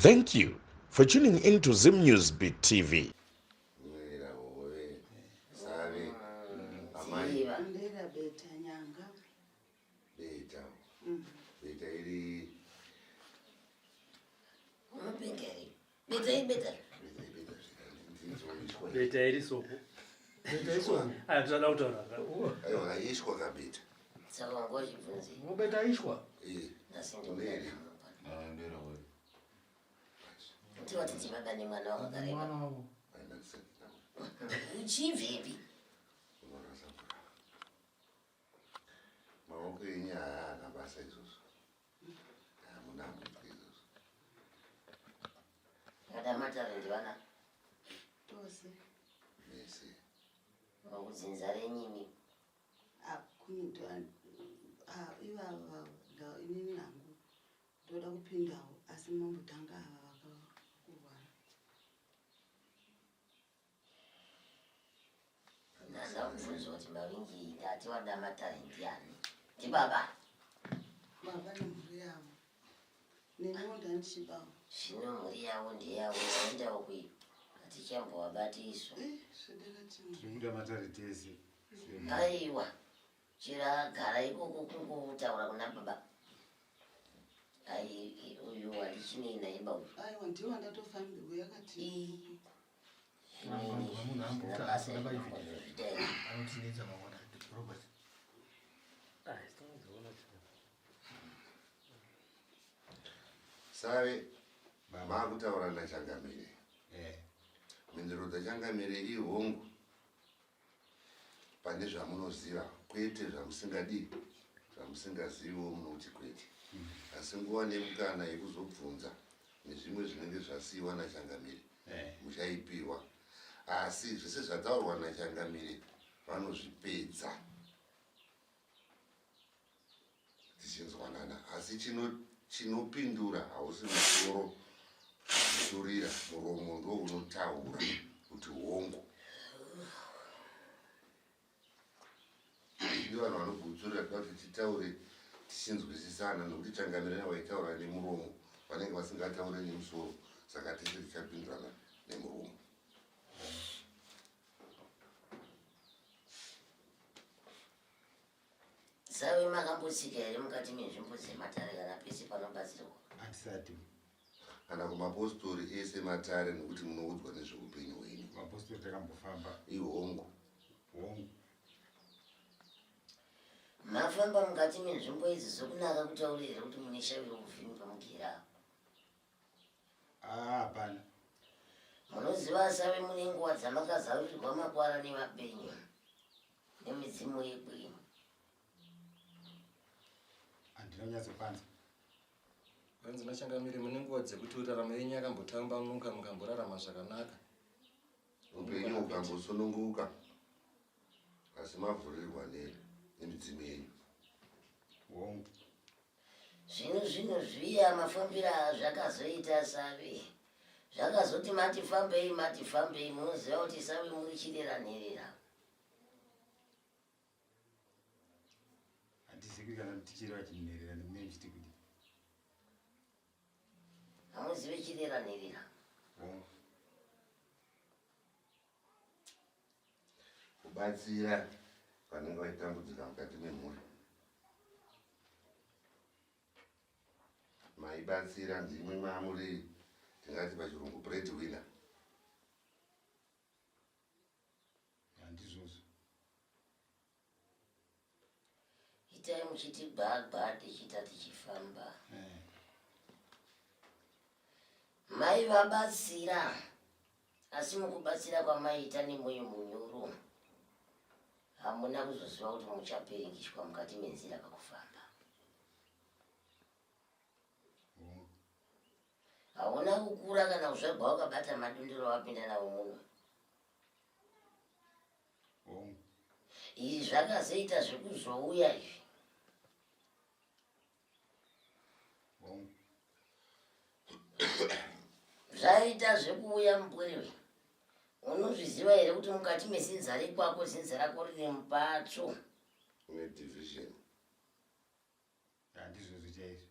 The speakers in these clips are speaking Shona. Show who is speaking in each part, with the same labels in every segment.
Speaker 1: Thank you for tuning in to Zim News Beat TV.
Speaker 2: Sabe, makutaura nachangamire. Mindiro dzachangamire ihongu. Pane zvamunoziva, kwete zvamusingadi, zvamusingaziviwo munoti kwete. Asi nguva nemukana yekuzobvunza nezvimwe zvinenge zvasiyiwa nachangamire, muchaipihwa. Asi zvese zvataurwa nachangamire vanozvipedza tichinzwanana. Asi chinopindura hausi musoro unoturira, muromo ndo unotaura kuti hongu. Ndi vanhu vanobvunzura kuti titaure tichinzwisisana, nokuti changamire navaitaura nemuromo vanenge vasingataure nemusoro, saka tese tichapindurana nemuromo.
Speaker 3: Sabe makambosika here mukati menzvimbo dzematare kana pese panobatsirwa?
Speaker 4: Hatisati.
Speaker 2: Kana kumapostori ese matare, nokuti munoudzwa nezveupenyu hwenyu.
Speaker 4: Mapostori takambofamba.
Speaker 2: Ihongu.
Speaker 4: Hongu.
Speaker 3: Mafamba mukati menzvimbo idzi zokunaka kutaurira kuti mune shaviro uvhimi pamugera.
Speaker 4: Hapana.
Speaker 3: Munoziva Sabe mune nguva dzamakazarurirwa makwara nemapenyu nemidzimu yekwenyu.
Speaker 4: Handinonyatsopanza.
Speaker 5: Vanzi machangamire mune nguva dzekuti urarama yenyu yakambotambanuka mukamborarama zvakanaka.
Speaker 2: Upenyu ukambosununguka, asi mavhurirwa nemidzimu yenyu.
Speaker 4: Hongu.
Speaker 3: Zvino zviya mafambira zvakazoita Sabe. Zvakazoti matifambei, munoziva kuti Sabe muri chireranherera.
Speaker 4: Handizikwi kana tichireva chinherera nemune chiti kuti.
Speaker 3: Hamuzivi chireranherera.
Speaker 4: Hongu.
Speaker 2: Kubatsira vanenge vachitambudzika mukati memhuri. Maibatsira ndimwe mamuri, tingati pachirungu breadwinner.
Speaker 4: Handizvozvo.
Speaker 3: Itai muchiti gbagba tichita tichifamba. Maivabatsira, asi mukubatsira kwamaiita nemwoyo munyoro, hamuna kuzoziva kuti muchaperengeshwa mukati menzira pakufamba. Hauna kukura kana kuzvagwa wakabata madondoro wapinda nawo muno. Izvi zvakazoita zvekuzouya izvi. Zvaita zvekuuya mubwerewe. Unozviziva here kuti mukati mezinza rekwako zinza rako rine mupatso?
Speaker 2: Une division.
Speaker 4: Handizvozvo chaizvo.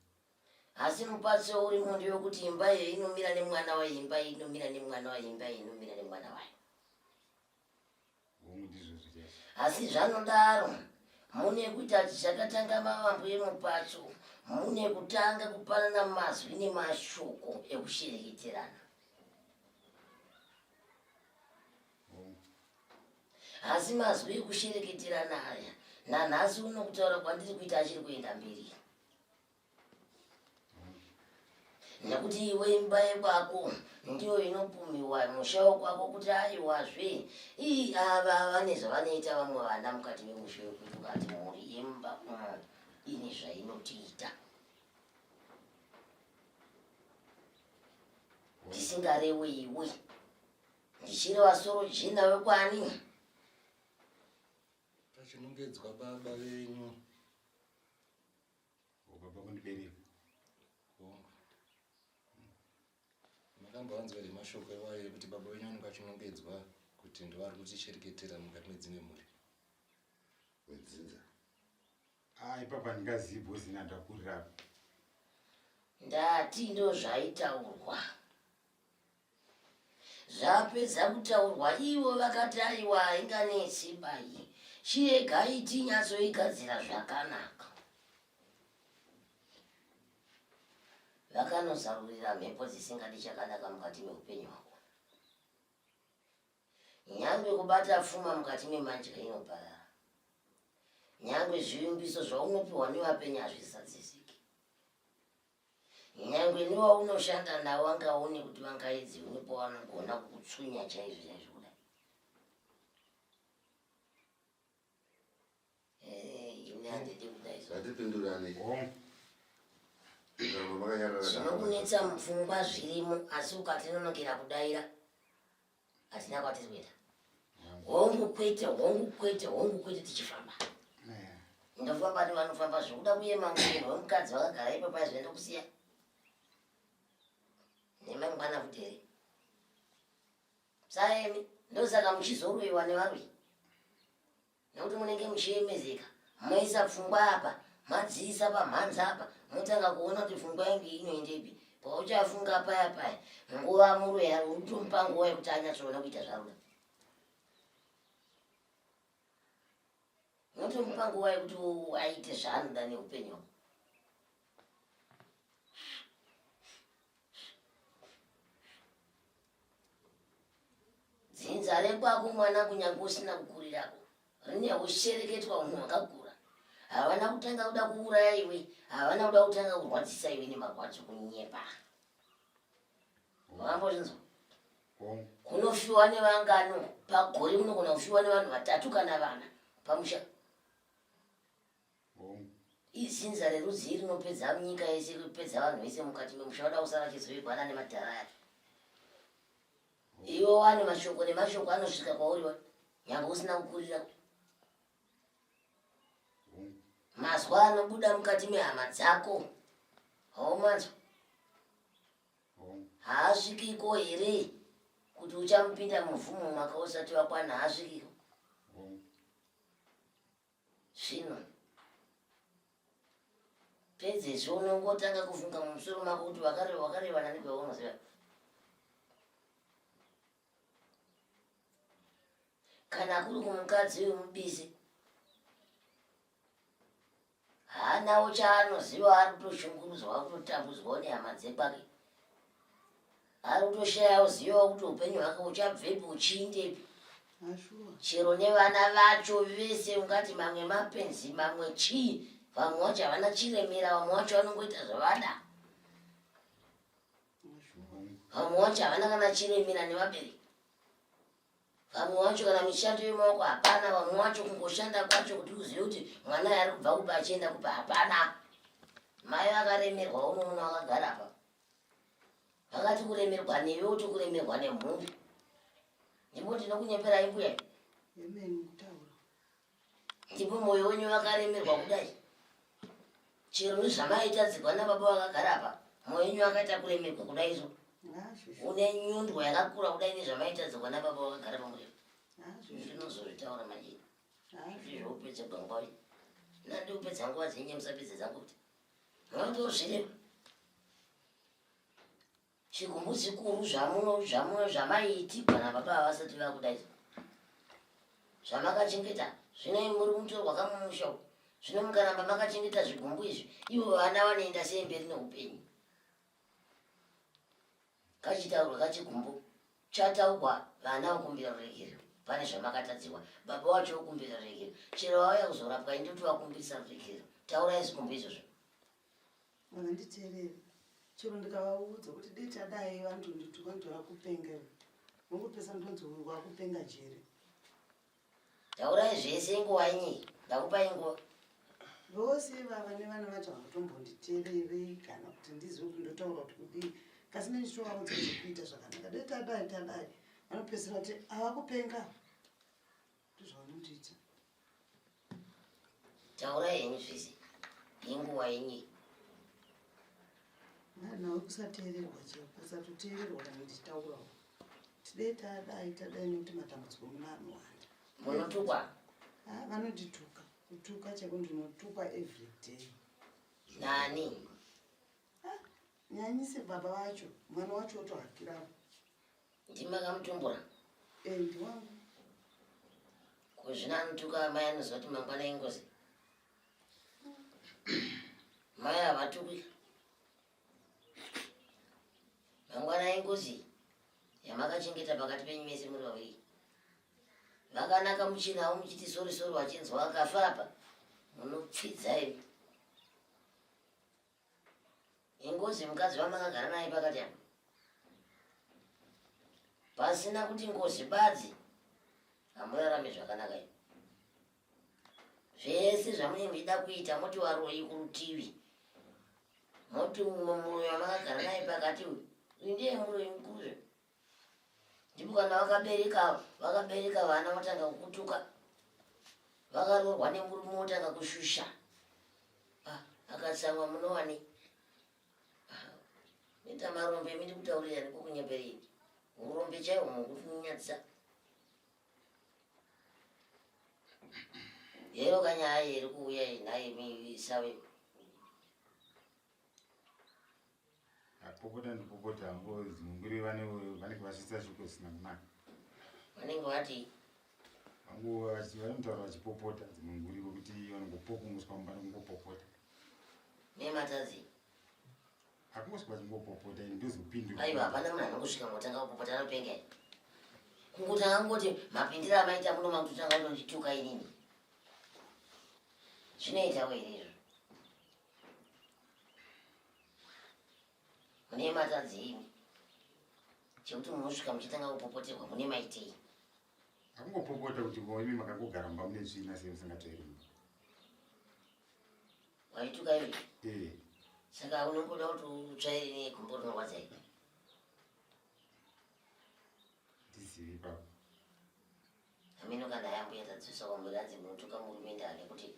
Speaker 3: asi mupatso uri mundu yokuti imba iyo inomira nemwana wayo, imba iyi inomira nemwana wayo, imba iyi inomira nemwana wayo. Asi zvanodaro mune kuita zvakatanga mavambo emupatso, mune kutanga kupanana mazwi nemashoko ekushereketerana. Asi mazwi ekushereketerana aya nanhasi unokutaura kwandiri kuita achiri kuenda mberi. Nekuti iwe imba yekwako ndiyo inopumiwa musha wekwako kuti aiwazve ava vane zvavanoita vamwe vana mukati memusha wekuti ukati mhuri yemba ine zvainotiita. Ndisingarewe iwe ndichireva soro jina wekwani
Speaker 5: pachinongedzwa baba venyu
Speaker 4: baba kundibereka
Speaker 5: makambowanzwa here mashoko ewayo ekuti baba wenyu anenge achinongedzwa kuti ndovari kutichereketera mukati medzimwe mhuri
Speaker 2: Medzinza.
Speaker 4: ipapa ndingazivi bhosi nandakurira
Speaker 3: ndati ndo zvaitaurwa. Zvapedza kutaurwa ivo vakati aiwa hainganetsi bai, chiregai tinyatsoigadzira zvakanaka. Vakanozarurira mhepo dzisingadi chakanaka mukati meupenyu hwako. Nyangwe kubata pfuma mukati memadya inoparara. Nyangwe zvivimbiso zvaunopiwa nevapenyu hazvisadzisiki. Nyangwe newaunoshanda navo vangaone kuti vangaedzi unepo vanogona kukutsunya chaizvo chaizvo kudai. Ine handidi kudai.
Speaker 2: Zvatipindurane.
Speaker 3: Zvinokunetsa mupfungwa zvirimo, asi ukatinonokera kudaira hatina kwatiri kuenda. Hongu kwete tichifamba. Ndofamba nevanofamba zvokuda kuyema muviri wemukadzi vakagara ipo paizvoenda kusiya. Nemangwana futi. Saemi ndosaka muchizoroiwa nevarwi. Nekuti munenge muchiemezeka, moisa pfungwa apa, madziisa pamhanza apa, motanga kuona kuti pfungwa yangu inoendepi. Pauchafunga paya paya, nguva muroya utomupa nguva yekuti anyatsoona kuita zvaruda. Unotomupa nguva yekuti aite zvaanoda neupenyu. Dzinza rekwako mwana kunyange usina kukurirako rine ushereketwa munhu wakakura. Havana kutanga kuda kuuraya iwe, havana kuda kutanga kurwadzisa iwe nemarwadzo kunyepa. Wambozvinzwa? Kunofiwa nevangano pagore munogona kufiwa nevanhu 3 kana 4 pamusha. Izinza rerudzi rinopedza nyika yese, kupedza vanhu vese mukati memusha, vada kusara chizoigwana nemadhara ake. Iwe wane mashoko nemashoko anosvika kwauri nyangwe usina kukurira. Mazwa anobuda mukati mehama dzako haumanzwa. Haasvikiko here kuti uchamupinda muvhumo mwaka usati wakwana, haasvikiko. Zvino pedzezvo unongotanga kufunga mumusoro mako kuti wakarevana nekwaunoziva. Kana kuri kumukadzi wemubisi, haanawo chaanoziva, ari kutoshungurudzwa, kutotambudzwa nehama dzekwake. Ari kutoshayawo ziva kuti upenyu hwake uchabvepi uchiindepi. Chero nevana vacho vese ungati mamwe mapenzi, mamwe chii, vamwe vacho havana chiremera, vamwe vacho vanongoita zvavada. Vamwe vacho havana kana chiremera nevabereki. Vamwe vacho kana mishando yemaoko hapana, vamwe vacho kungoshanda kwacho kuti uzive kuti mwana ari kubva kupa achienda kupa hapana. Mai vakaremerwa unoona vakagara apa. Vakati kuremerwa newe uti kuremerwa nemhuri. Ndipo ndinokunyepera imbuya. Ndipo moyo wenyu wakaremerwa kudai. Chero nezvamaitadzirwa nababa vakagara apa, moyo wenyu wakaita kuremerwa kudai izvo. Une nyundwa yakakura kudai nezvamaitadzirwa nababa vakagara pamwepo. Zvinozoritaura majini. Zvizvoupedze gwangwari. Nandi upedza nguva dzenye musapedze dzangu kuti. Mwaitozvireva. chigumbu zikuru zvamaiti kana baba havasati vakudai zvamakachengeta zvine muri mutoro wakamumusha zvino mukaramba makachengeta zvigumbu izvi ivo vana vanoenda sei mberi neupenyu kachitaurwa kachigumbu chataurwa vana vokumbira rurekero pane zvamakatadziwa baba wacho vokumbira rurekero chero vauya kuzorapwa indoti vakumbisa rurekero taurai zigumbu izvozvo
Speaker 6: vakanditeerera chero ndikavaudza kuti dei tadai vantu nditukanzora kupenga nongopesa ndonzorwa kupenga jere
Speaker 3: taurai zvese nguva inyi ndakupai nguva
Speaker 6: vose vava nevana vacho vanotombonditeererei kana kuti ndizive kuti ndotaura kuti kudii kasi nenichitovaudza zvekuita zvakanaka dei tadai vanopesera kuti havakupenga ndozvavanondiita
Speaker 3: taurai henyu zvese inguva inyi
Speaker 6: nawe kusateererwa chero kusatoteererwa kana ndichitaurawo tidei tadai nekuti matambudziko muna anowanda
Speaker 3: munotukwa
Speaker 6: vanondituka kutuka chako ndinotukwa everyday
Speaker 3: nani
Speaker 6: nyanyise baba vacho mwana wacho wotohakirapo
Speaker 3: ndimakamutumbura
Speaker 6: ndiwangu
Speaker 3: kuzvina anotuka mai anozoti mangwana ingozi mai havatukwi mangwana ingozi yamakachengeta pakati penyu mese muri vaviri vakanaka muchinawo muchiti sori wachinzwa akafa apa munopfidzai ingozi mukadzi vamakagara naye pakati apa pasina kuti ngozi badzi hamurarame zvakanaka i zvese zvamunoida kuita moti waroi kurutivi moti mumwoyo wamakagara naye pakati uyu ndiye muroi mukuru ndipo kana vakabereka vana votanga kukutuka vakarorwa nemurume wotanga kushusha akatsamwa munowani nita marombe miri kutaurira nekukunyepereni urombe chaiwo mukutinyadzisa yero kanyaya iri kuuya inaye misawe
Speaker 4: popota ndipopota hango zimunguri vanenge vachisa shoko zisina kunaka
Speaker 3: vanenge vati
Speaker 4: hango vanotaura vachipopota zimunguri vokuti vanongopopunguswa mubana kungopopota
Speaker 3: nematadzi
Speaker 4: hakungosvika vachingopopota ini ndozopindura
Speaker 3: aiwa hapana munhu anongosvika motanga kupopota anopenga kungotanga ngoti mapindiro amaita muno makutotanga kutondituka inini zvinoitawo izvozvo mune matadzi imi chekuti munosvika muchitanga kupopoterwa mune maitei
Speaker 4: hakungopopota kuti imi makangogara mba mune tsvina semusingatoerimba
Speaker 3: waituka izvi saka unongoda kuti utsvaire negumbo rinorwadzai
Speaker 4: ndizivi ipapo
Speaker 3: amino kana yambuya tadzisa kwamburanzi munotuka murumende ane kuti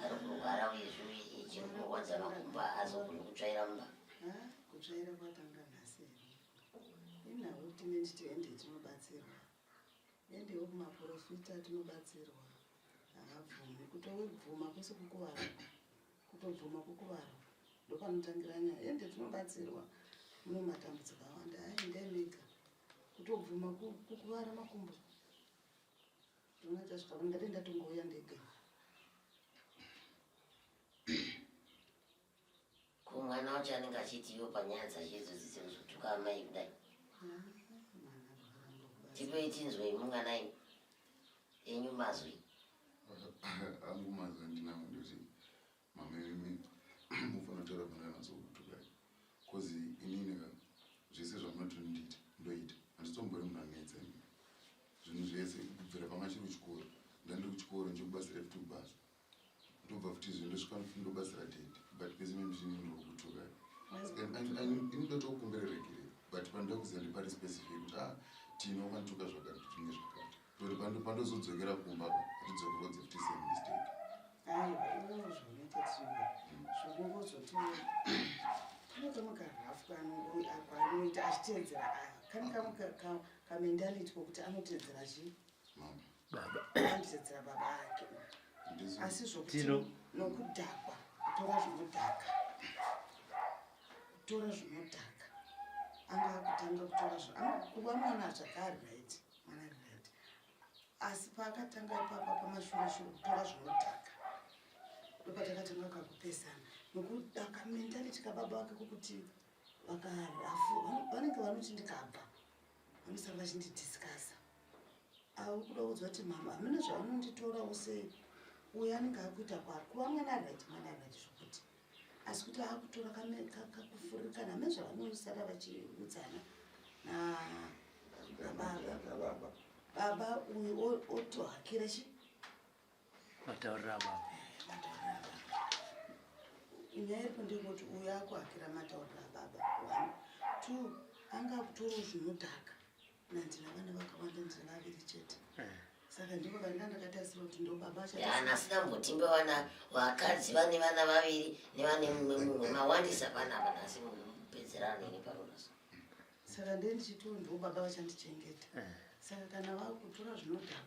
Speaker 3: ari kurwara uyezve chiri kurwadza makumba azogoni kutsvaira mumba
Speaker 6: kutsvaira kwatanga nhasi inawo tine nditi ende tinobatsirwa endewo kumaprofita tinobatsirwa haabvumi kutobvuma kwese kukuvara kutobvuma kukuvara ndopanotangira nyaya ende tinobatsirwa mune matambudziko awanda aendai mega kutobvuma kukuvara makumbo ndinoita zvakava ndade ndatongouya ndega
Speaker 3: kumwana wacho anenge achitiwo panyaya dzachedzo dzisirizotuka amai kudai tipei tinzwei munganai enyu mazwi
Speaker 2: angu mazwi andinawo ndoti mamemi mufana kutaura kuna vanatsokutukai kozi inini ka zvese zvamunotondiita ndoita handitombori munhu anetsa imi zvinhu zvese kubvira pamachiri kuchikoro ndandiri kuchikoro ndikubasa refuti kubasa ndobva futi izvo ndosvika ndobasa radhedi but pese memishini ndiri kutukai inotokumbira regere but pandoda kuziva ndipari specific kuti tino kantuka zvakati tinge zvakati tori pandozodzokera kumba hatidzokerodze futi same mistake
Speaker 6: zvinoita zvokungozoti anotomukarhafu anoita achiteedzera kane kamentality kokuti anoteedzera chii anoteedzera baba ake asi zvokuti nokudhakwa kutora zvinodhaka anga kutanga kutora kuva mwana zvakare right mwana right asi paakatanga ipapa pamashure kutora zvinodhaka ndopatakatanga kakupesana nokudaka mentality kababa wake kokuti vakarafu vanenge vanoti ndikabva vanosara vachindidhiskasa uri kuda kuudzwa kuti mama hamene zvavanonditorawo sei uyo anenge akuita kwari kuva mwana right zvokuti asi kuti akutora kakufurikana hamene zvavanosara vachiudzana baba uyu otohakira chi
Speaker 7: mataurira baba
Speaker 6: nyaya iripo ndeyekuti uyu akuhakira mataurira baba 1 2 anga akutorawo zvinodhaka nandina vana vakawanda ndina vaviri chete saka ndiko vanga ndakatarisira kuti ndo baba
Speaker 3: asina mbotimbe wana vakadzi vane vana vaviri nevane mumwe mawandisa panapa nasi mupedzerano neparonaso
Speaker 6: saka ndiye ndichitiwo ndo baba vachandichengeta saka kana vakutora zvinodhaka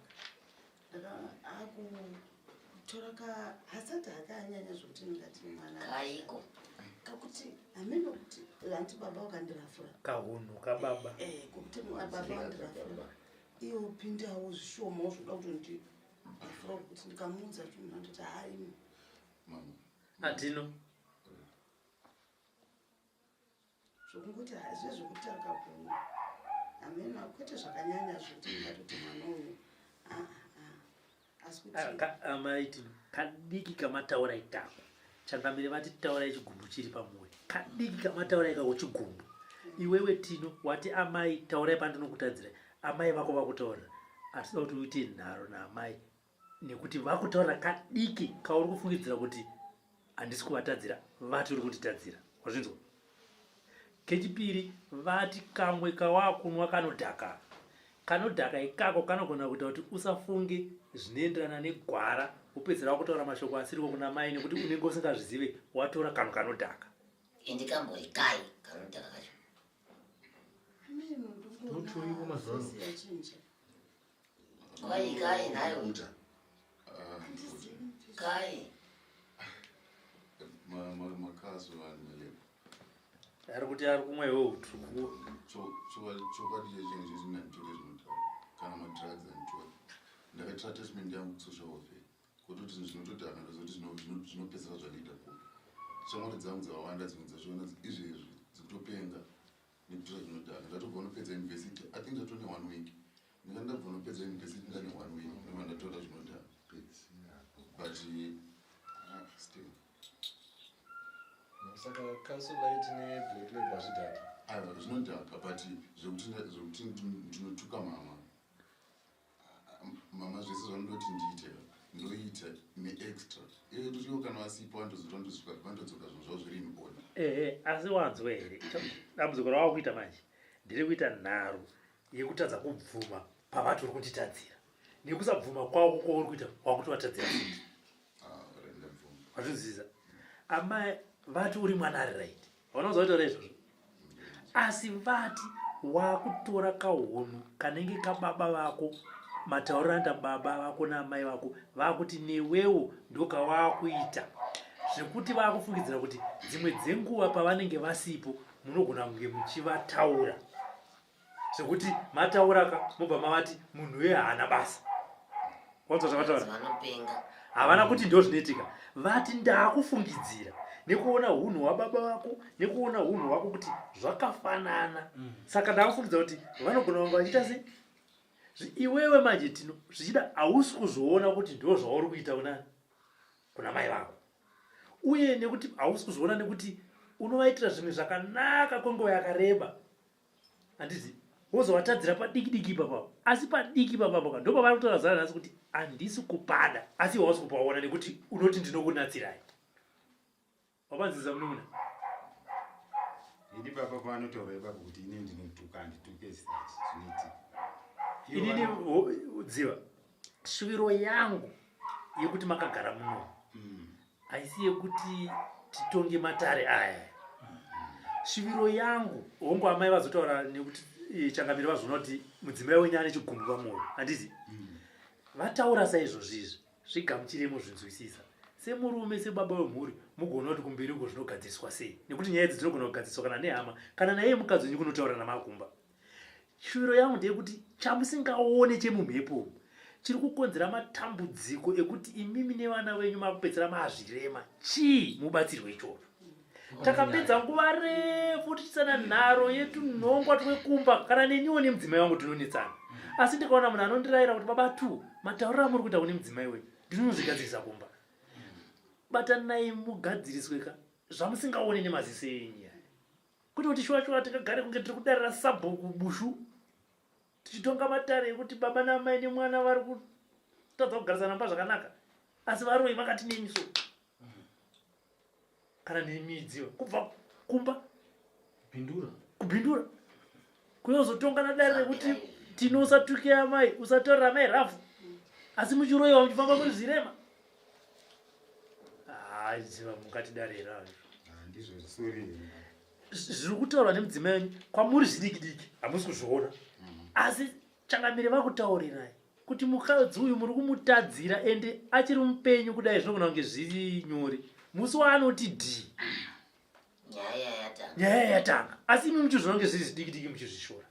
Speaker 6: akutora hasati akanyanya zvokuti ndingati mwana
Speaker 3: kaiko
Speaker 6: kakuti hamene kuti hanti baba wakandirafura
Speaker 7: kahunu kababa
Speaker 6: kuti baba wandirafura iyo upindawo zvishomawo zvoda kuti ndafura kuti ndikamuudza ndoti hai
Speaker 7: atino
Speaker 6: zvokungoti hazve zvokutaka ku hamena kwete zvakanyanya zvokuti ndingatoti mwana uyu asi kuti
Speaker 7: amaiti kadiki kamataura itako changamire vati taura chigumbu chiri pamoyo kadiki kamataura ikako chigumbu iwewe Tino wati amai taurai pandinokutadzira amai vako vakutaurira atida kuti uite nharo naamai nekuti vakutaurira kadiki kauri kufungidzira kuti handisi kuvatadzira vati uri kutitadzira wazvinzwa. Kechipiri vati kamwe kawakunwa kanodhaka ikako kanogona kuita kuti usafunge zvinoenderana negwara upedzera wakutaura mashoko asiriko kuna mai nekuti unenge usingazvizive watora kanhu kanodhaka.
Speaker 3: Indikambori kai kanodhaka kacho.
Speaker 7: Mutoriwo mazano.
Speaker 3: Kai nayo. Kai.
Speaker 2: Makazo vanhu
Speaker 7: ari kuti ari kumwewo utsvuku
Speaker 2: chokwadi chechinhu chezinanditore zvinotara kana madrugs anditore ndakaitira attachment yangu kusocial welfare kutoti zvinotodhaka ndazoti zvinopedzera zvanoita kuda shamwari dzangu dzawanda dzimwe dzazviona izvezvi dzikutopenga nekutora zvinodhaka ndatobva unopedza university I think ndatone 1 week ndikandabva unopedza university ndane 1 week nova ndatora zvinodhaka but still
Speaker 5: saka council light ne black label zvidhaka
Speaker 2: zvinodhaka but zvekuti ndinotuka mama zvese zvanondoti ndiite ndoita neextra iyo kana vasipo vandodzoka zvinhu zvavo zviri in order.
Speaker 7: Asi wanzwe here dambudziko rava kuita manje ndiri kuita nharo yekutadza kubvuma pavati uri kunditadzira nekusabvuma kwako kwauri kuita wakutovatadzira futi wazvinzwisisa. Amai vati uri mwana ari right vanonzwa kutora izvozvo asi vati wakutora kahunu kanenge kababa vako matauranda baba vako naamai vako vakuti newewo ndokavakuita zvekuti vakufungidzira kuti dzimwe dzenguva pavanenge vasipo munogona kunge muchivataura zvekuti matauraka mobva mavati munhu uye haana basa. Wanzwa zvavataura havana kuti ndo zvinoitika vati ndaakufungidzira nekuona hunhu hwababa vako nekuona hunhu hwako kuti zvakafanana saka ndaakufungidzira kuti vanogona kunge vachiita sei iwewe manje Tino zvichida hausi kuzoona kuti ndo zvauri kuita kuna mai vako uye nekuti hausi kuzoona nekuti unovaitira zvimwe zvakanaka kwenguva yakareba handizi wozovatadzira padiki papapo asi padiki papapo ndo pavari kutaura zara nhasi kuti handisi kupada asi hausi kupaona nekuti unoti ndinokunatsirai. Wapanzisa mununa
Speaker 4: ini papa panotaura ipapo kuti ine ndinotuka handituke zisati zvinoitika
Speaker 7: inini dziva shuviro yangu yekuti makagara muno haisi yekuti titonge matare aya. Shuviro yangu hongu amai vazotaura nekuti changamiri vazvona kuti mudzimai wenyu ane chigumbu pamwoyo handizi vataura saizvozvizvi zvigamuchiremo zvinzwisisa semurume sebaba wemhuri mugona kuti kumberi uko zvinogadziswa sei, nekuti nyaya idzi dzinogona kugadziswa kana nehama kana naye mukadzi wenyu kunotaura namakumba. Shuviro yangu ndeyekuti chamusingaone chemumhepo chiri kukonzera matambudziko ekuti imimi nevana venyu makupedzera mazvirema chii mubatsirwe ichocho. Takapedza nguva refu tichisana nharo yetu nhongwa twekumba kana neniwo nemudzimai wangu tinonetsana, asi ndikaona munhu anondirayira kuti baba tu mataurira muri kuita kune mudzimai wenyu ndinozvigadzirisa kumba. Batanai mugadzirisweka zvamusingaone nemaziso enyu, kuti kuti shuwa tikagare kunge tiri kudarira sabhuku bushu tichitonga matare ekuti baba namai nemwana vari kutadza kugarisana mba zvakanaka, asi varoi vakati nenyu so kana nemidziyo kubva kumba kubhindura kuyozotonga nadare rekuti tinosatukia mai usataurira mai rafu, asi muchiroyiwa muchifamba muri zvirema. Ziva mukatidarira
Speaker 4: ndizvo zvisuri
Speaker 7: zviri kutaurwa nemudzimai wenyu kwamuri zvidiki diki hamusi kuzviona, asi changamire vakutaurirai kuti mukadzi uyu muri kumutadzira ende achiri mupenyu kudai zvinogona kunge zviri nyore. Musi waanoti dhii nyaya yatanga, asi imi muchizvona kunge zviri zvidiki diki muchizvishora.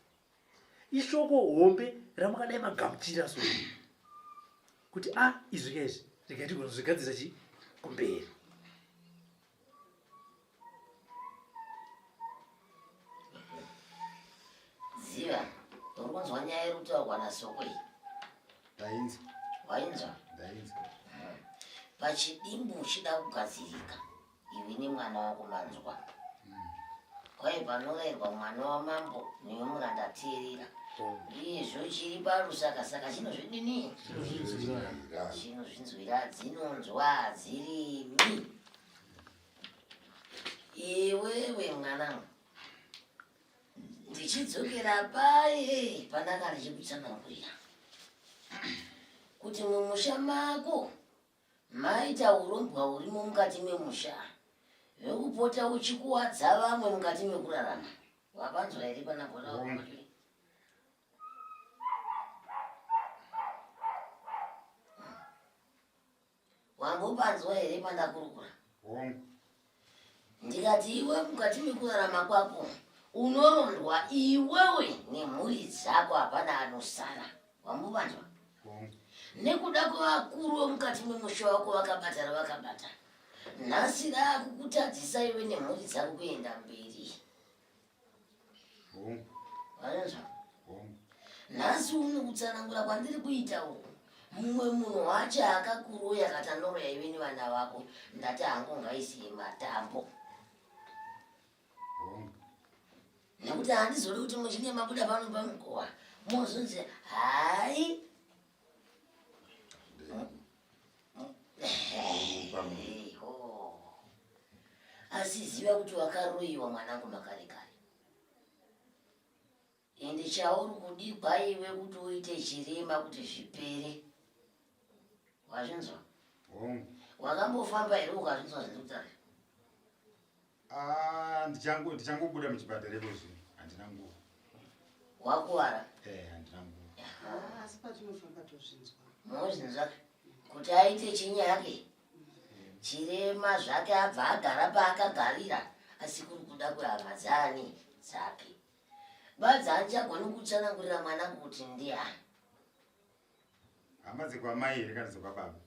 Speaker 7: Ishoko hombe ramakadai magamuchira so kuti izvi kaizvi rikaiti zvigadzira chi kumberi.
Speaker 3: Ziva, uri kunzwa nyaya iri kutaurwa nasoko iyi?
Speaker 4: ndainzwa
Speaker 3: Wainzwa? Pachidimbu uchida kugadzirika, iwe nemwana wako manzwa. Kwai panorayirwa mwana wamambo newe murandateerera. Izvo chiri parusaka saka chinozvidini? Chinozvinzwira dzinonzwa dzirimi. Iwewe mwanangu, ndichidzokera paye pandakari chikutsanangurira kuti mumusha mako maita urombwa urimo mukati memusha wekupota uchikuwadza vamwe mukati mekurarama. Wapanzwa here panapota wakumatui? Wambopanzwa here pandakurukura? Ndikati iwe mukati mekurarama kwako unorondwa iwewe nemhuri dzako, hapana anosara. Wambopanzwa? Nekuda kwevakuru vomukati memusha wako vakabata nhasi raakukutadzisa iwe nemhuri dzako kuenda mberi. Vanonzwa? Nhasi uno kutsanangura kwandiri kuita uku, mumwe munhu wacho akakuroya katandoroya iwe nevana vako, ndati hangu ngaisiye matambo. Nekuti handizodi kuti muchinge mabuda pano pamugowa mozonzi hai asi ziva kuti wakaroyiwa mwanangu makare kare, ende chauri kudikwa iwe kuti uite chirema kuti zvipere. Wazvinzwa? Wakambofamba here ukazvinzwa zvinokutari?
Speaker 4: ndichangobuda muchipatara ikozvi handina nguva.
Speaker 3: Wakuwara?
Speaker 4: Handina nguva.
Speaker 6: Asi patinofamba tozvinzwa.
Speaker 3: Mozvinzwa kuti aite chinyake chirema zvake abva agara paakagarira, asi kuri kuda kwehama dzani dzake. Badzi handichagoni kutsanangurira mwanangu kuti ndiani.
Speaker 4: Hama dzekwamai here kana dzekwababa?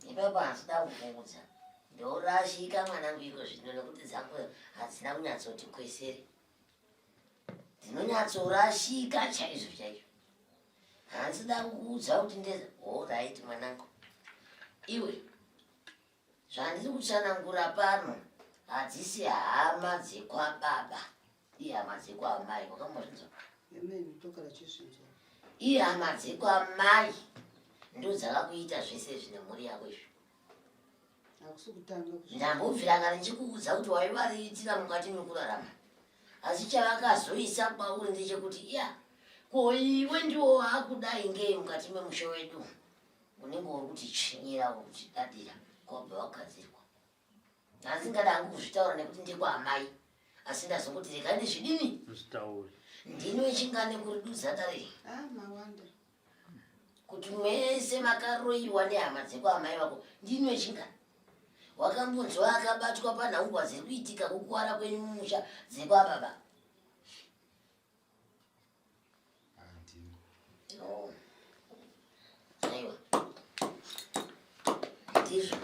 Speaker 3: Ipapo handida kukuudza, ndorashika mwanangu iko zvino nekuti dzangu hadzina kunyatsoti kwesere. Ndinonyatsorashika chaizvo chaizvo. Handida kukuudza kuti ndeza alright mwanangu. Iwe zvandiri kutsanangura pano hadzisi hama dzekwababa, ihama dzekwamai. Wakambozvinzwa?
Speaker 6: Yemeni tokara chizvinzwa.
Speaker 3: Ihama dzekwamai ndo dzakakuita zvese zvine mhuri yako izvo.
Speaker 6: Hakusi kutanga
Speaker 3: ndambobvira kare ndichikuudza kuti waivariitira mukati mekurarama, asi chavakazoisa kwauri ndechekuti ko iwe ndiwo waakudai ngei mukati memusha wedu, unenge uri kuti chinyira, uri kuchidadira kwabva wakagadzirwa. Handingada hangu kuzvitaura nekuti ndekwaamai, asi ndazongoti rega ndizvidini
Speaker 7: Muzvitauri
Speaker 3: ndino echingane kuridudza tare
Speaker 6: mawanda.
Speaker 3: kuti mese makaroiwa nehama dzekuamai vako ndinwe chingani. Wakambonzwa akabatwa panhangwa dziri kuitika kukuwara kwenyu mumusha dzekwaBaba? No. Aiwa. Ndizvo.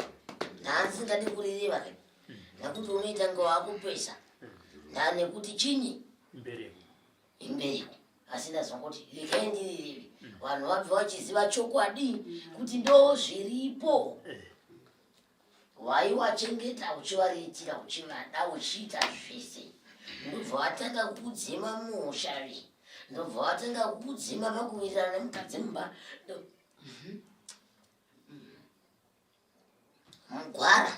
Speaker 3: Nhasi ngati kurireva kai. Nakuti unoita nga wakupesa. Nekuti chinyi? Imbereko. Asi ndazongoti vikaendiririvi. Vanhu vabva vachiziva chokwadi kuti ndo zviripo. Waiwachengeta uchivareitira uchivada uchiita zvese. Ndobva watanga kudzima mushavi. Ndobva watanga kudzima pakuwirirana nemukadzi mumba. Mugwara.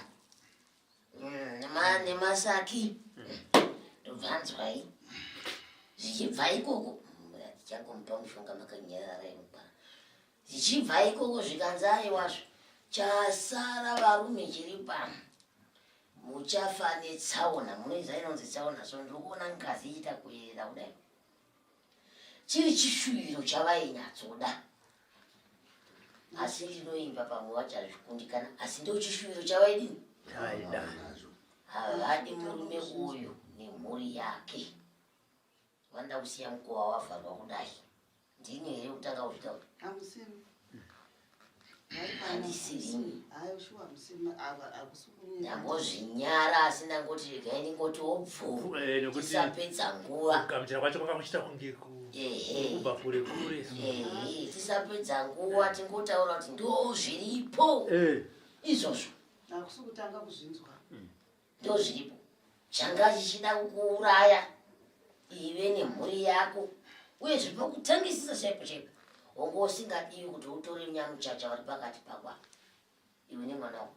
Speaker 3: Nemasaki. Ndobva nzwai. Zvichibva ikoko. Ndichamupa mushonga makanyarara yemugwara. Zvichibva ikoko zvikanzai wazvo. Chasara varume chiri pano. Muchafa netsaona. Munoiziva inonzi tsaona. So ndikuona ngazi ichita kuyerera kudai. Chiri chishuwiro chavainatsoda. Asi ndinoimba pamwe vachazvikundikana. Asi ndo chishuwiro chavaidini. Havadi murume uyu nemhuri yake. Vanoda kusiya mukova wavharwa kudai. Ndini here kutanga kuzvitaura?
Speaker 6: Hamusini.
Speaker 3: Handisirimi.
Speaker 6: Hayi shuwa hamusini akusukunyira.
Speaker 3: Ndambozvinyara asi ndangoti regai ndingoti obvu. Tisapedza nguva.
Speaker 7: Kugamuchira kwacho kwanga kuchita kunge kubva kure kure.
Speaker 3: Tisapedza nguva tingotaura kuti ndo zviripo. Izvozvo.
Speaker 6: Hakusukutanga kuzvinzwa.
Speaker 3: Ndo zviripo. Changa chichida kukuuraya ive nemhuri yako. Uye zvinokutangisisa chaipo chaipo. Wongo usingadiwi kuti utore nyamuchacha vari pakati pakwa. Iwe nemwana wako.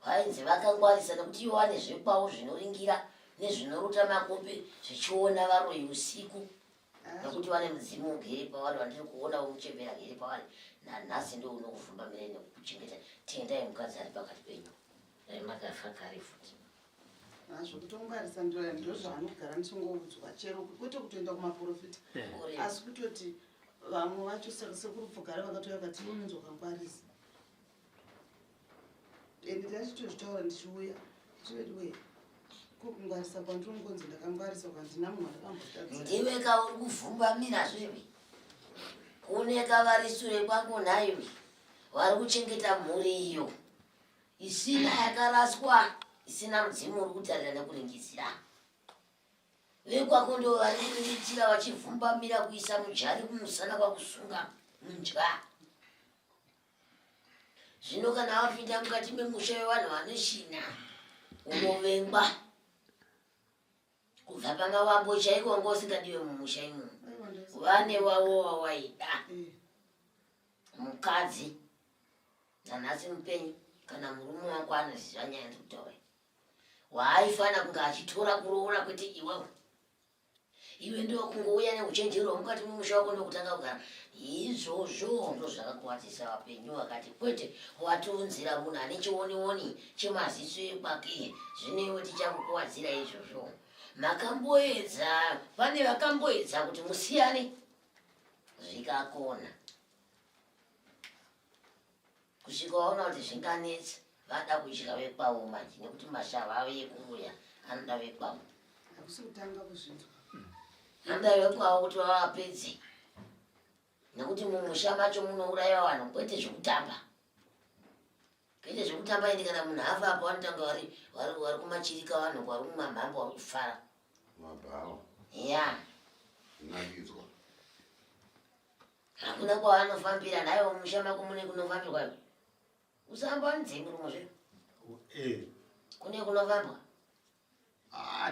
Speaker 3: Vainzi vakangwarisa nekuti ivo vane zvikwawo zvinoringira nezvinorota makope zvichiona varoi usiku. Nekuti vane mudzimu ugere pavari vandiri kuona womuchembera agere pavari. Nanhasi ndo unokufumba mberi nekukuchengeta. Tendai mukadzi ari pakati penyu. Makafa kare futi.
Speaker 6: Nazvo kutongwarisa ndo zvaanogara ndichingoudzwa chero kwete kutoenda kumaprofita. Asi kutoti vamwe vacho sekuru pfugare vakatouya vakati unonzi wakangwarisa. Ende ndachitozvitaura ndichiuya chiwediwe kukungwarisa kwandinongonzi ndakangwarisa kwandina mumwe ndakambotadza.
Speaker 3: Ndiwe kauri kuvhumbamira zvivi. Kune kavari sure kwako nhaiwe. Vari kuchengeta mhuri iyo. Isina yakaraswa. Isina mudzimu uri kutarira nekuringisira. Vekwako ndo vari kuitira vachivhumbamira kuisa mujari kumusana kwakusunga munja. Zvino kana wapinda mukati memusha wevanhu vane shina unovengwa. Kubva pamawambo chaiko wanga usingadiwe mumusha imomo. Vane wavo wawaida. Mukadzi nanhasi mupenyu kana murume wako anoziva nyaya ndikutaura. Waaifana kunge achitora kuroora kwete iwewe. Iwe ndo kungouya neuchenjero mukati mumusha wako ndokutanga kugara. Izvozvo ndo zvakakuwadzisa vapenyu vakati kwete watiunzira munhu ane chiwoniwoni chemaziso ekwake. Zvino iwe tichakukuwadzira izvozvo. Makamboedza, pane vakamboedza kuti musiyane. Zvikakona. Kusvika waona kuti zvinganetsa. Vada kudya vekwavo manje nekuti mashava avo ekuruya anoda vekwavo.
Speaker 6: Hakusukutanga kuzvinzwa.
Speaker 3: Anoda vekwavo kuti vavapedze. Nekuti mumusha macho munouraiwa vanhu kwete zvekutamba. Kwete zvekutamba ende kana munhu afa apo vanotanga vari kumachirika vanhu vari kumamhambo vari kufara.
Speaker 2: Mabhawa.
Speaker 3: Ya.
Speaker 2: Nakidzwa.
Speaker 3: Hakuna kwavanofambira nayo mumusha mako mune kunofambirwa iwe. Usamba nzembe rumozve. Kune kunofambwa.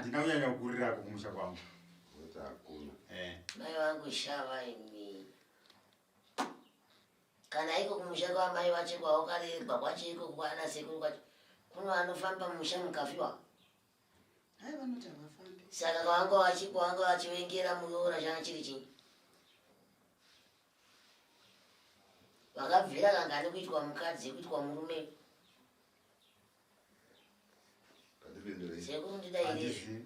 Speaker 4: Ndinaunyanya kukurira kumusha kwangu.
Speaker 2: Kuti hakuna.
Speaker 3: Mai vangu shava imi. Kana iko kumusha kwa mai vache kwawakarerwa kwacho iko kwana sekuru kwacho. Kuno vanofamba mumusha mukafiwa.
Speaker 6: Hai vanoti havafambi.
Speaker 3: Saka kwanga vachivengera munoora changa chiri chinyi. Vakabvira kangani kuitwa mukadzi kuitwa murume. Sekuru ndida irizvo.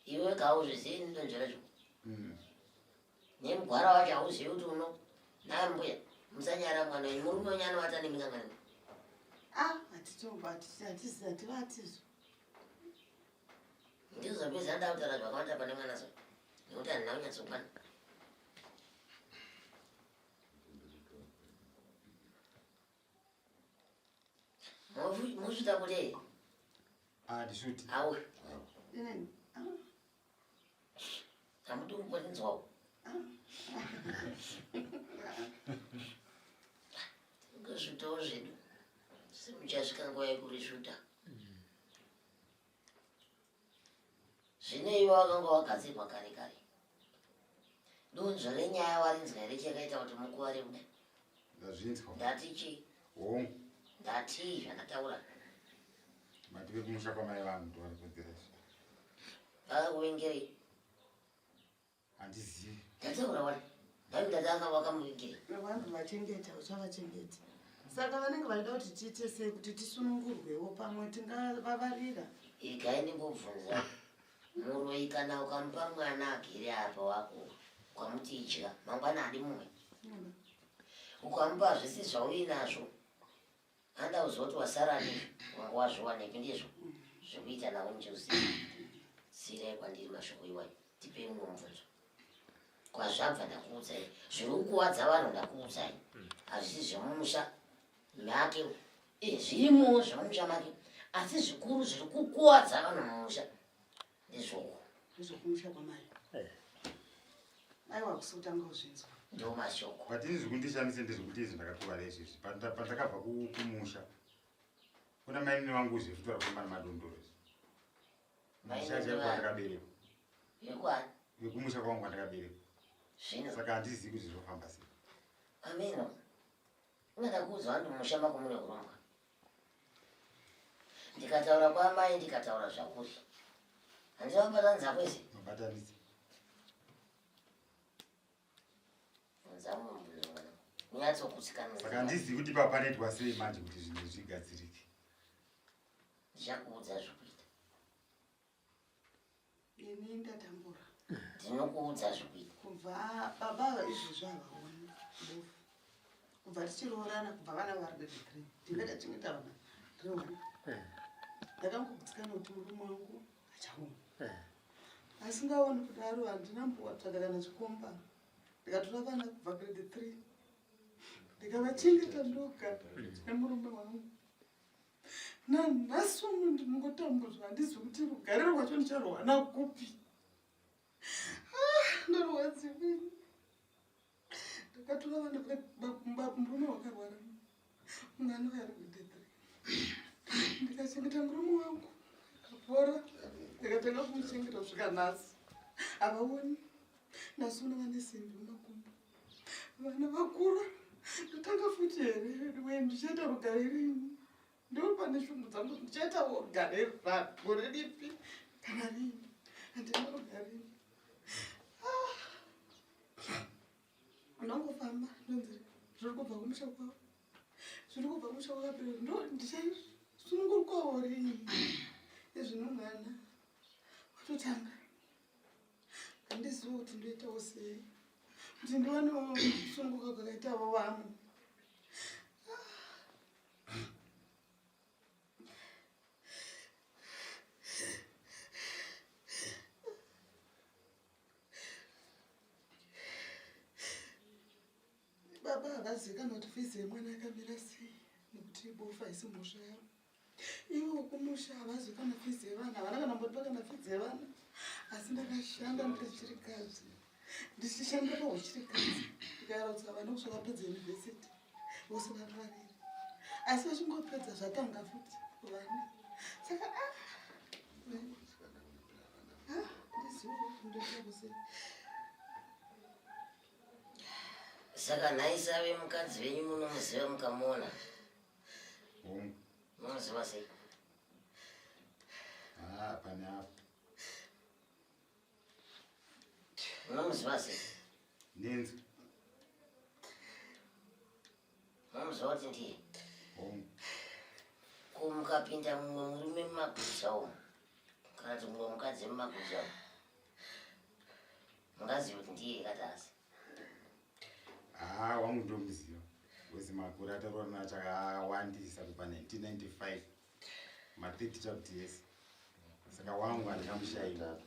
Speaker 3: Iwe gawo zvizivi ndonzvera zvo. nemugwara wacho hauzivi kuti uno naye mbuya musanyara mwana wenyu murume wenyu anovata nemingangani
Speaker 6: hativatizvo
Speaker 3: ndizopedza nda kutaura zvakawanda pane mwana so nekuti handina kunyatsokwana musvita kuti
Speaker 4: handishuti
Speaker 3: awe
Speaker 6: inini
Speaker 3: hamudi kumbonzwawo ngezvitawo zvedu semuchasvika nguva yekurisvuta zvino iwe wakanga wagadzirwa kare kare donzvo renyaya warinzwa here chakaita kuti mukuware kudai
Speaker 4: ndazvinzwa
Speaker 3: ndati chii
Speaker 4: hongu
Speaker 3: ndati zvandataura
Speaker 4: mative kumusha kwamai vangu ndovanikonzeresa
Speaker 3: vakakuvengerei
Speaker 4: handizivi
Speaker 3: ndataura wani dai ndatanga wakamuvengerei
Speaker 6: vanhu vachengeta uchavachengeta saka vanenge vaida kuti tiite sei kuti tisunungurwewo pamwe tingavavarira
Speaker 3: igai ndimbobvunza muroi kana ukamupa mwana agere apa wako ukamuti idya mangwana hadi mumwe ukamupa zvisi zvauinazvo anda uzoti wasarani wanga wazviwanepi ndizvo zvekuita nawo njuzi sirai kwandiri mashoko iwayo tipei mumwe mubvunzo kwazvabva ndakuudzai zviri kukuwadza vanhu ndakuudzai hazvisi zvemumusha make zvirimo zvemumusha make asi zvikuru zviri kukuwadza vanhu mumusha ndizvoko
Speaker 6: nezvokumusha kwamai aiwa kusotanga uzvinzwa
Speaker 3: ndo mashoko
Speaker 4: patini zvekundishamise ndezvekuti izvi ndakakuvara izvizvi pandakabva kumusha kuna maini wangu zvefutaura kwemana madondoro mushaji yako andakaberekwa
Speaker 3: yekwani
Speaker 4: vekumusha kwangu andakaberekwa
Speaker 3: zvino
Speaker 4: saka handizivi kuti zvofamba sei
Speaker 3: ameno ungadakuudza vanhu mumusha mako mune kurongwa ndikataura kwamai ndikataura zvakuri handivabatanidza kwese
Speaker 4: mabatanidza
Speaker 3: nzamumbuzo unyatsokutsikanisa
Speaker 4: saka handizivi kuti papanoitwa sei manje kuti zvinhu zvigadzirike
Speaker 3: ndichakuudza zvekuita
Speaker 6: ini ndatambura
Speaker 3: ndinokuudza zvekuita
Speaker 6: kubva baba izvozvo havaoni bofu kubva tichiroorana kubva vana vari vedegree ndingachengeta vana rewana ndakangogutsikana kuti murume wangu achaona asingaoni kudaro handinambowatsvaka kana chikomba ndikatora vana kubva grade 3 ndikavachengeta ndoga nemurume wangu nanhasi uno ndinongotambudzwa handizi kuti rugariro rwacho ndicharwana kupi ndorwadzivini ndakatora vana murume wakarwara mwana wari grade 3 ndikachengeta murume wangu akapora ndikatanga kumuchengeta kusvika nhasi havaoni nhasi uno vane simbi mumakumbo vana vakura ndotanga futi here ndichaita rugare rini ndo pane shungu dzangu ndichaitawo rugare gore ripi kana rini handina rugare rini unongofamba ndonzi zviri kubva kumusha kwavo zviri kubva kumusha kwakabereka ndo ndichasunungurukwawo rini ezvino mwana watotanga handizivo kuti ndoitawo sei kuti ndiwanewo kusununguka kwakaitavo vamwe baba havazikana kuti fizi yemwana yakamira sei nekuti ibofu haisi mhosva yavo ivo wokumusha havazikana fizi yevana havana kana mbotipa kana fizi yevana asi ndakashanda ndirichirikadzi ndichishandira pauchirikadzi ndikayaradza vana kusvika vapedza yunivhesiti vose vavariri asi vachingopedza zvatanga futi vana saka ndizivo kuti ndoitavo sei
Speaker 3: saka nhaisave mukadzi venyu munomuziva mukamuona munoziva sei
Speaker 4: pane apo
Speaker 3: munomuziva sei
Speaker 4: nenzi
Speaker 3: munomuziva kuti ndiye
Speaker 4: hongu
Speaker 3: kumukapinda mumwe murume mumaguza umu kana kuti mumwe mukadzi mumaguza umu mungaziva kuti ndiye katasi
Speaker 4: wangu ndomuziva wezi makore atarona achakawandisa kubva 1995 ma30 chakuti yes saka wangu handingamushayiwa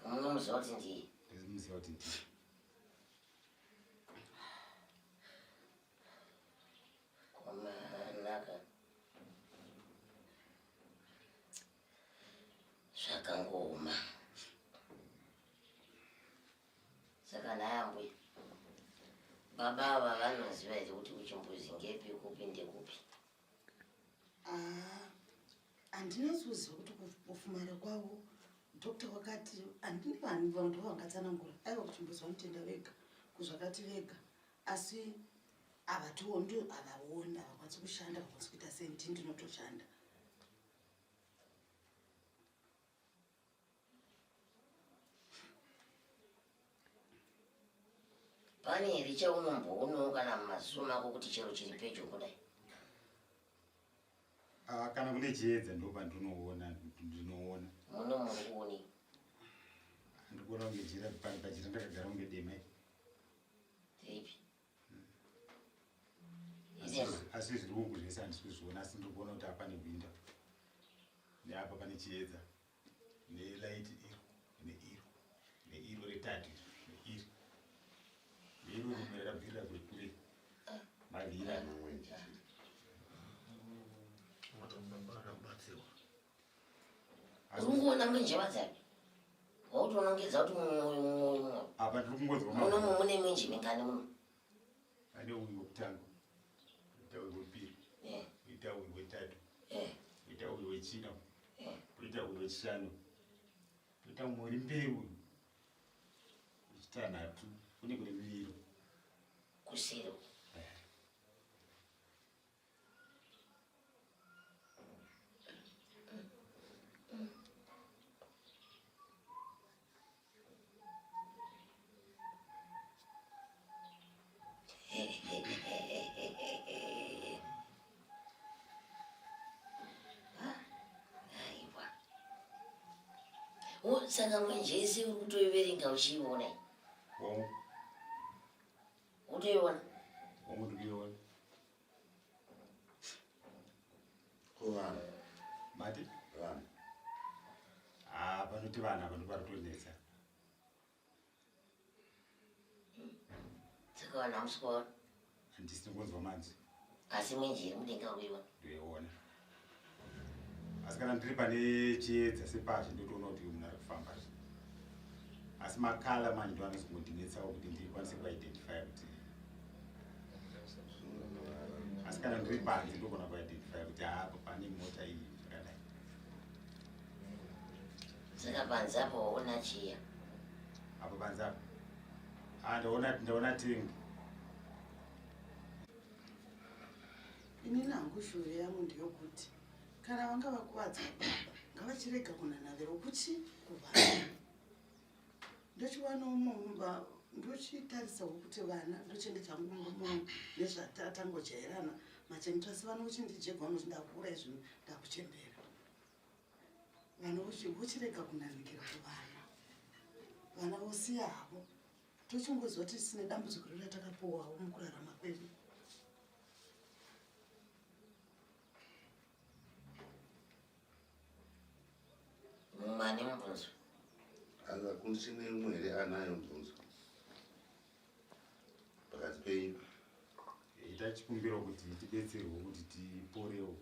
Speaker 3: unomuziva kuti ndii
Speaker 4: ndinomuziva kuti ndii
Speaker 3: komanaka zvakangoma saka nayambwe baba ava vanoziva here kuti kuchimbuzi ngepi kupi ndekupi
Speaker 6: handinatsoziva kuti kufumara kwavo dokta wakati handini vanhu vanhu vangatsanangura aiva kuchimbuzi vanotenda vega kuzvakati vega asi havatondi havaoni havakwanisi kushanda havakwanisi kuita senti ndinotoshanda
Speaker 3: pane here chaunomboonawo kana mumaziso mako kuti chero chiri pedyo kudai
Speaker 4: kana kune chiedza ndoba ndinoona
Speaker 3: muno muri kuoni
Speaker 4: ndikuona kunge jira pachita ndakagara kunge dema
Speaker 3: tiripi
Speaker 4: asi zviri uku zvese handisi kuzviona asi ndikuona kuti apa negwinda neapa pane chiedza nelaiti neiro retatu neiri neiro rimwe rakabvirira kuri kure mavhira
Speaker 3: urikuona mwenjeva dzapi wautonongedza kuti mumwe
Speaker 4: apa ndiri kungodzwa
Speaker 3: munomo mune mwenje mingani muno
Speaker 4: ane uyu wekutanga uita uyu wepiri uita uyu wetatu uita uyu wechina uita uyu wechishanu uita mumwe uri mberi uyu wechitanhatu kune kune miviri
Speaker 3: kusiro saka mwenje ese uri kutoiverenga uchiiona utoiona
Speaker 4: wangu ndikuiona
Speaker 2: kuvana
Speaker 4: mati
Speaker 2: vana
Speaker 4: panoti vana apa ndopatotonetsa
Speaker 3: saka vanhu hamusikaona
Speaker 4: handisi ndikunzwa manzi
Speaker 3: asi mwenje iri mudenga uiona
Speaker 4: ndoiona asi kana ndiri pane chiedza sepachi ndotoona kuti uyu munhu ari kufamba asi makala manje ndo anozongondinetsawo kuti ndikwanise kuidentify kuti asi kana ndiri panze ndogona kuidentify kuti apa pane mota iyi zvakadai
Speaker 3: saka panze apo waona chiya
Speaker 4: apa panze apa ndaona tengi
Speaker 6: inini hangu shore yangu ndeyokuti kana vanga vakuvadza baba ngavachirega kunanavira kuti kuvana ndochiwanawo mumba ndochitarisawo kuti vana ndochende changu muno nezvatatangojairana machengeto asi vana vochindijega unoti ndakura izvino ndakuchembera vana vochirega kunanikira kuvana vana vosiya havo tochingozwa kuti tisine dambudziko ratakapuwawo mukurarama kwedu
Speaker 3: mumane mubvunzo
Speaker 2: akakundisine umwe here anayo mubvunzo pakati penyu
Speaker 4: ita chikumbiro kuti tidetserwe kuti tiporewo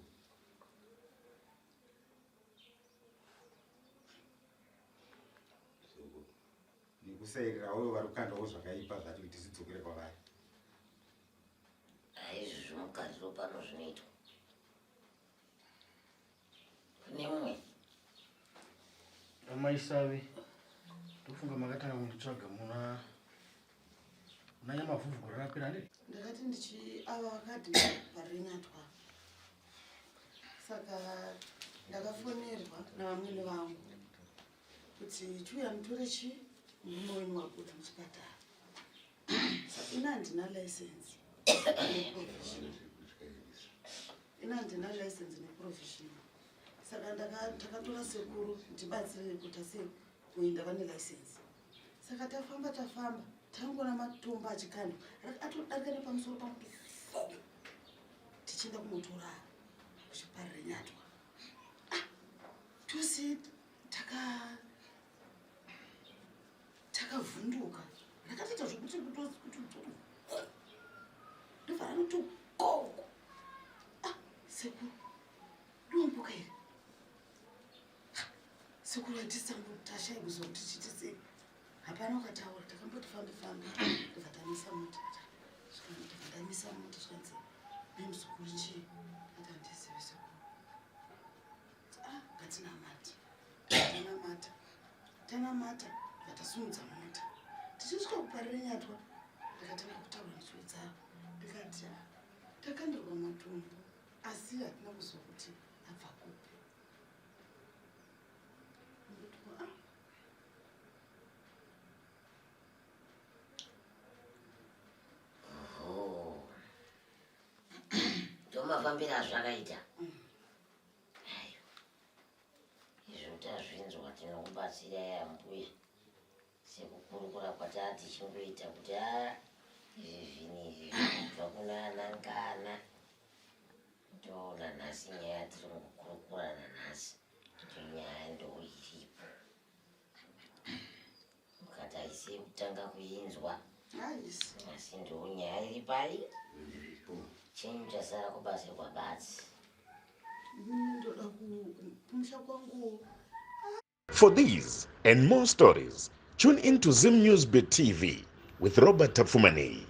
Speaker 4: nekusairirawo vari kukandawo zvakaipa zvati kuti tidzokere kwavari
Speaker 3: aizvizvi mugariro pano zvinoitwa kune mumwe
Speaker 8: amaisavi tofunga makatanga kunditsvaga muna nyamavhuvhu gore rapera ndii
Speaker 6: ndakati ava vakati varinyatwa saka ndakafonerwa navamwene vangu kuti chiuya mutore chi murume wenyu wabuda muchipatara saka ina handina license neprofessional saka takatora sekuru ndibatsire kuti ase kuenda vane license saka tafamba tangoona matombo achikandwa atodarika nepamusoro pamuti tichienda kunotora kuchiparire nyatwa tose takavhunduka rakatoita zvokuti ndobva ranoti gogo sekuru dombuka here sekuru hatisangotasha ikuzo kuti chitise hapana ukataura takamboti fambe ndobvatamisa mota zvikanzi nemusukuru chii atandizive sekuru ngatinamata vatasimudza mota tichisvika kuparire nyatwa ndakatanga kutaura nzwi dzavo ndikati takandirwa matombo asi hatina kuzwa kuti abva kupi
Speaker 3: ndomafambira azvakaita izvo tazvinzwa tinokubatsira yambuya sekukurukura kwataa tichingoita kuti izvi kubva kuna anangana ndoona nhasi nyaya tiri mukukurukurana nhasi kuti nyaya ndoiripo ukati haisei kutanga kuinzwa asi ndo nyaya iri pai chenyu chasara kubasa kwabatsi
Speaker 6: ndoda kumusha kwangu.
Speaker 1: For these and more stories, tune in to Zim News Bit TV with Robert Tafumani.